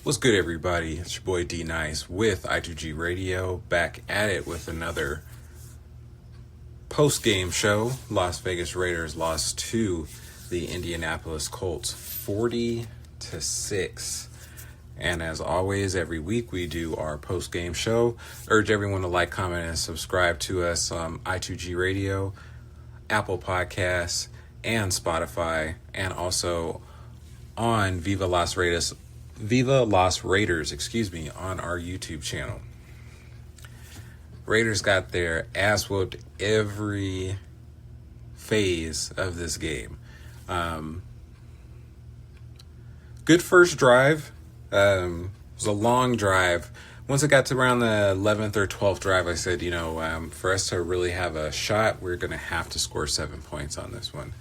What's good, everybody? It's your boy D Nice with I2G Radio, back at it with another post-game show. Las Vegas Raiders lost to the Indianapolis Colts 40-6. And as always, every week we do our post-game show. Urge everyone to like, comment, and subscribe to us on I2G Radio, Apple Podcasts, and Spotify, and also on Viva Las Raiders, on our YouTube channel. Raiders got their ass whooped every phase of this game. Good first drive. It was a long drive. Once it got to around the 11th or 12th drive, I said, for us to really have a shot, we're going to have to score 7 points on this one.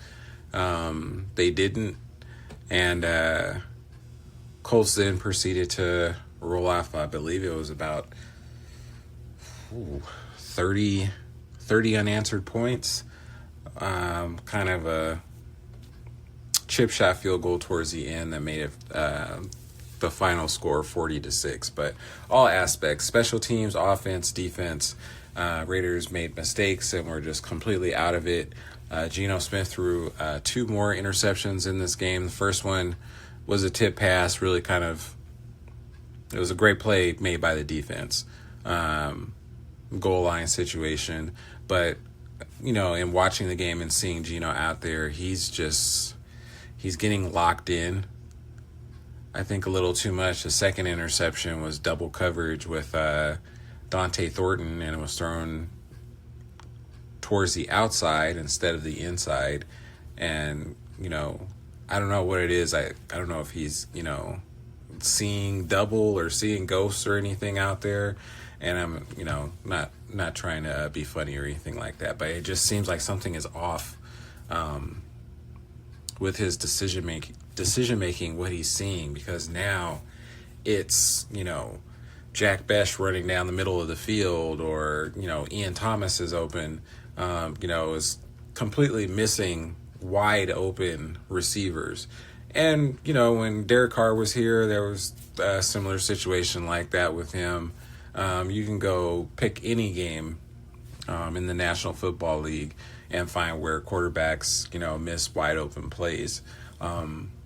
They didn't. And Colts then proceeded to roll off, I believe it was about 30 unanswered points. Kind of a chip shot field goal towards the end that made it the final score 40-6. But all aspects, special teams, offense, defense, Raiders made mistakes and were just completely out of it. Geno Smith threw 2 more interceptions in this game. The first one was a tip pass, it was a great play made by the defense. Goal line situation. But, in watching the game and seeing Geno out there, he's getting locked in. I think a little too much. The second interception was double coverage with Dante Thornton, and it was thrown towards the outside instead of the inside. And, I don't know what it is. I don't know if he's, seeing double or seeing ghosts or anything out there. And I'm, not trying to be funny or anything like that, but it just seems like something is off with his decision making, what he's seeing, because now it's, Jack Bech running down the middle of the field, or, Ian Thomas is open, is completely missing wide open receivers. And, when Derek Carr was here, there was a similar situation like that with him. You can go pick any game in the National Football League and find where quarterbacks, miss wide open plays.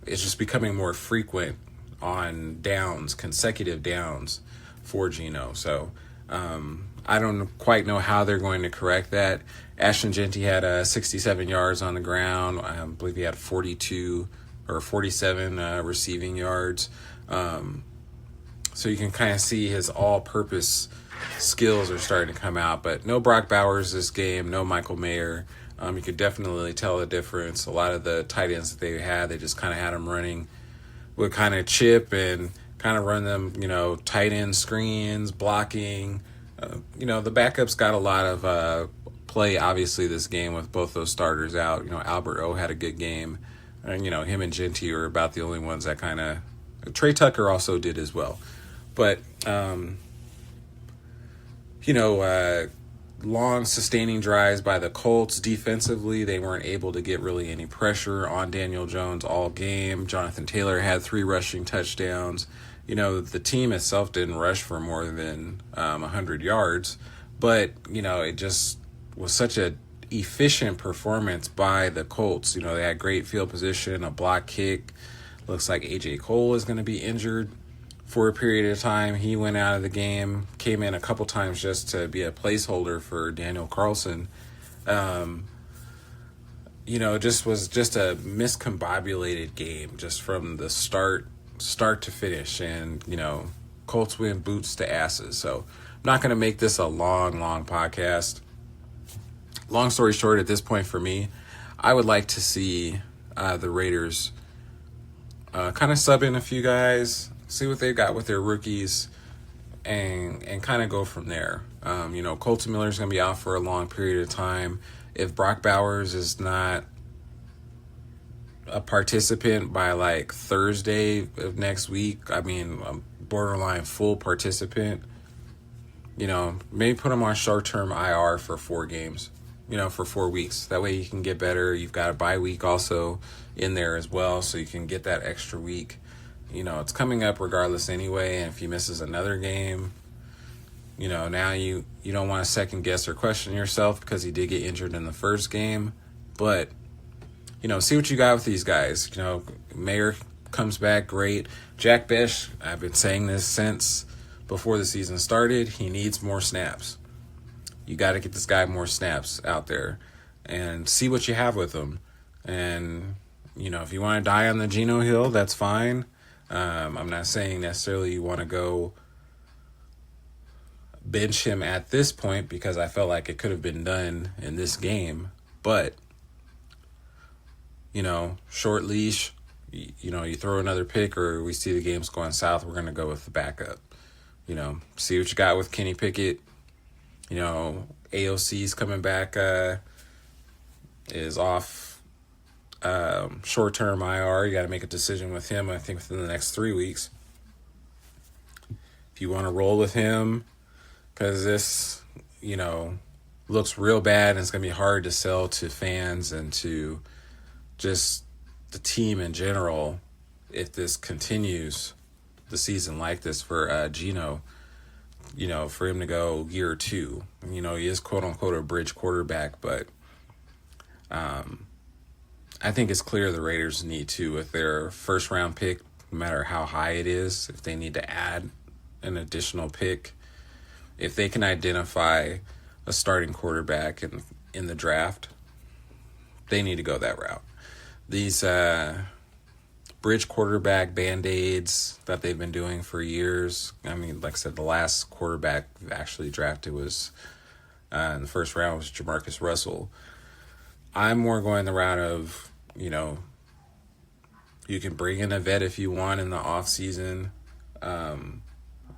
It's just becoming more frequent on downs, consecutive downs for Geno. So I don't quite know how they're going to correct that. Ashton Jeanty had 67 yards on the ground. I believe he had 42 or 47 receiving yards. So you can kind of see his all-purpose skills are starting to come out. But no Brock Bowers this game, no Michael Mayer. You could definitely tell the difference. A lot of the tight ends that they had, they just kind of had them running with kind of chip and kind of run them, tight end screens, blocking. The backups got a lot of play, obviously, this game with both those starters out. Albert O had a good game. And, him and Jeanty are about the only ones that kind of... Trey Tucker also did as well. But, long sustaining drives by the Colts. Defensively, they weren't able to get really any pressure on Daniel Jones all game. Jonathan Taylor had 3 rushing touchdowns. The team itself didn't rush for more than 100 yards. But, it just was such a efficient performance by the Colts. They had great field position, a block kick. Looks like A.J. Cole is going to be injured for a period of time. He went out of the game, came in a couple times just to be a placeholder for Daniel Carlson. Just was just a miscombobulated game just from the start to finish. And, Colts win boots to asses. So I'm not going to make this a long podcast. Long story short, at this point for me, I would like to see the Raiders kind of sub in a few guys, see what they've got with their rookies, and kind of go from there. Colton Miller's going to be out for a long period of time. If Brock Bowers is not a participant by like Thursday of next week, a borderline full participant, maybe put him on short-term IR for 4 games. For 4 weeks. That way you can get better. You've got a bye week also in there as well, so you can get that extra week it's coming up regardless anyway. And if he misses another game, now you don't want to second guess or question yourself because he did get injured in the first game. But, see what you got with these guys. Mayer comes back, great. Jack Bech, I've been saying this since before the season started, he needs more snaps. You got to get this guy more snaps out there and see what you have with him. And, if you want to die on the Geno Hill, that's fine. I'm not saying necessarily you want to go bench him at this point because I felt like it could have been done in this game. But, short leash, you throw another pick or we see the game's going south, we're going to go with the backup. See what you got with Kenny Pickett. AOC's coming back, is off short-term IR. You got to make a decision with him, I think, within the next 3 weeks. If you want to roll with him, because this, looks real bad and it's going to be hard to sell to fans and to just the team in general if this continues the season like this for Geno, for him to go year 2. He is quote-unquote a bridge quarterback, but I think it's clear the Raiders need to, with their first-round pick, no matter how high it is, if they need to add an additional pick, if they can identify a starting quarterback in the draft, they need to go that route. These bridge quarterback Band-Aids that they've been doing for years. I mean, like I said, the last quarterback actually drafted was in the first round was Jamarcus Russell. I'm more going the route of, you can bring in a vet if you want in the off-season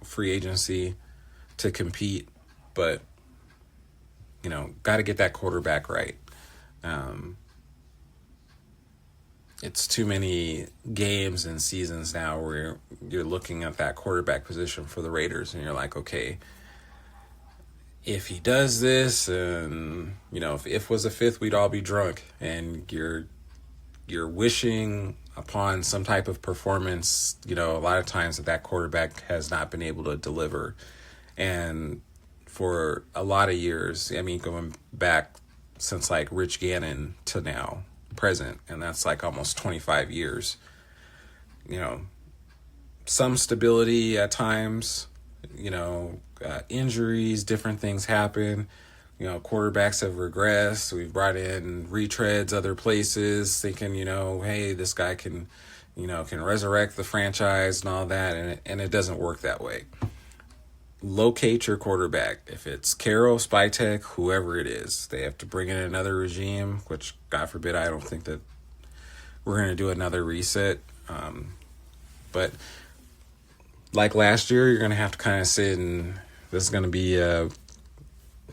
free agency to compete, but, got to get that quarterback right. It's too many games and seasons now where you're looking at that quarterback position for the Raiders and you're like, okay, if he does this and, if was a fifth, we'd all be drunk, and you're wishing upon some type of performance, a lot of times that quarterback has not been able to deliver. And for a lot of years, going back since like Rich Gannon to now, present, and that's like almost 25 years. Some stability at times, injuries, different things happen. Quarterbacks have regressed. We've brought in retreads other places thinking, hey, this guy can resurrect the franchise and all that, and it doesn't work that way. Locate your quarterback. If it's Carroll, Spytek, whoever it is, they have to bring in another regime, which, God forbid, I don't think that we're going to do another reset. But like last year, you're going to have to kind of sit, and this is going to be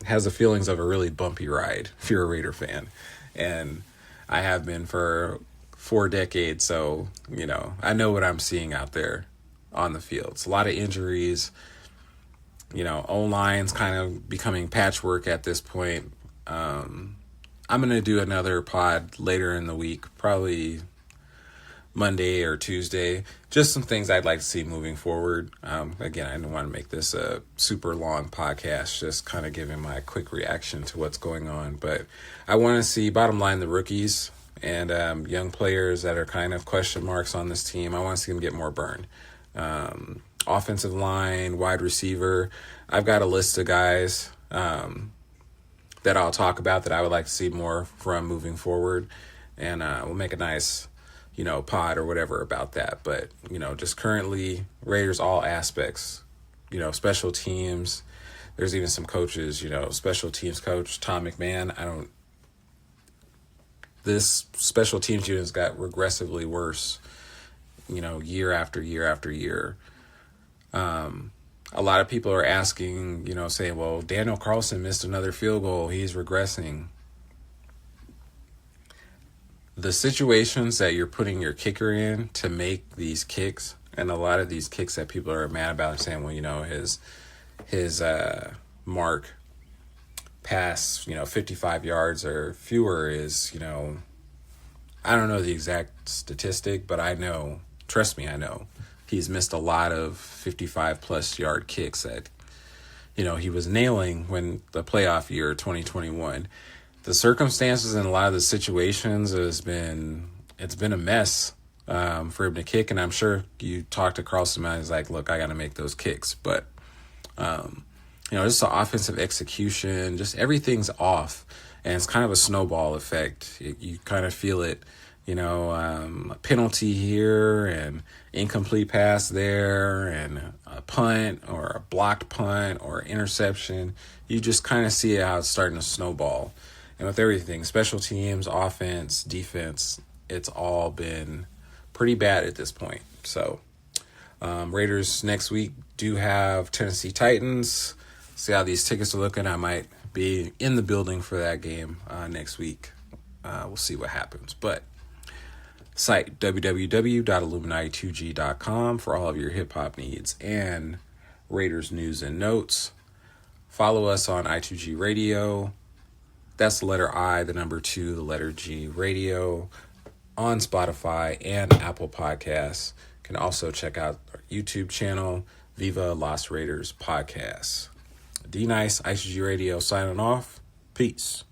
has the feelings of a really bumpy ride if you're a Raider fan. And I have been for 4 decades, so, I know what I'm seeing out there on the field. It's a lot of injuries. O-line's kind of becoming patchwork at this point. I'm going to do another pod later in the week, probably Monday or Tuesday. Just some things I'd like to see moving forward. Again, I don't want to make this a super long podcast, just kind of giving my quick reaction to what's going on. But I want to see, bottom line, the rookies and young players that are kind of question marks on this team. I want to see them get more burn. Offensive line, wide receiver. I've got a list of guys that I'll talk about that I would like to see more from moving forward. And we'll make a nice, pod or whatever about that. But, just currently, Raiders, all aspects, special teams. There's even some coaches, special teams coach, Tom McMahon. This special teams unit's got regressively worse, year after year after year. A lot of people are asking, saying, well, Daniel Carlson missed another field goal. He's regressing. The situations that you're putting your kicker in to make these kicks, and a lot of these kicks that people are mad about, saying, well, his mark past, 55 yards or fewer is, I don't know the exact statistic, but I know, trust me, I know he's missed a lot of 55-plus yard kicks that, he was nailing when the playoff year 2021. The circumstances and a lot of the situations it's been a mess for him to kick, and I'm sure you talked across him and he's like, look, I got to make those kicks. But, just the offensive execution, just everything's off, and it's kind of a snowball effect. You kind of feel it, a penalty here and incomplete pass there and a punt or a blocked punt or interception. You just kind of see how it's starting to snowball. And with everything, special teams, offense, defense, it's all been pretty bad at this point. So Raiders next week do have Tennessee Titans. See how these tickets are looking. I might be in the building for that game next week. We'll see what happens. But site www.illuminati2g.com for all of your hip-hop needs and Raiders news and notes. Follow us on I2G Radio. That's the letter I, the number 2, the letter G, radio, on Spotify and Apple Podcasts. You can also check out our YouTube channel, Viva Las Raiders Podcast. D-Nice, I2G Radio signing off. Peace.